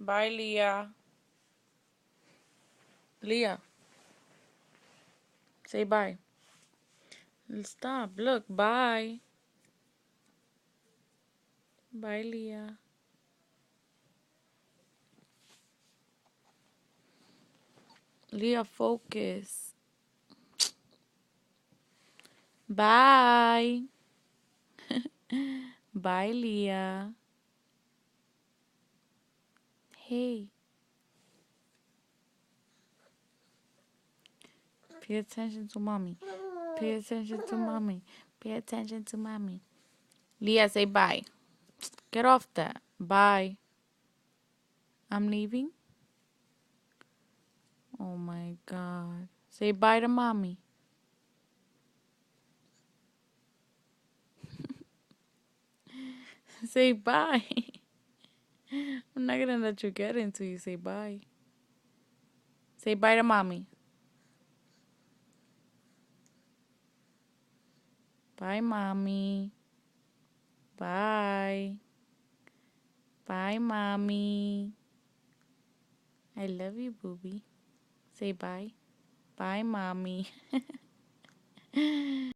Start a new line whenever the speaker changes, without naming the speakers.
Bye, Leah. Leah, say bye. Stop. Look, bye. Bye, Leah. Leah, focus. Bye. Bye, Leah. Hey, pay attention to mommy. Pay attention to mommy. Pay attention to mommy. Leah, say bye. Get off that. Bye. I'm leaving. Oh my God. Say bye to mommy. Say bye. I'm not gonna let you get until you say bye. Say bye to mommy. Bye, mommy. Bye. Bye, mommy. I love you, booby. Say bye. Bye, mommy.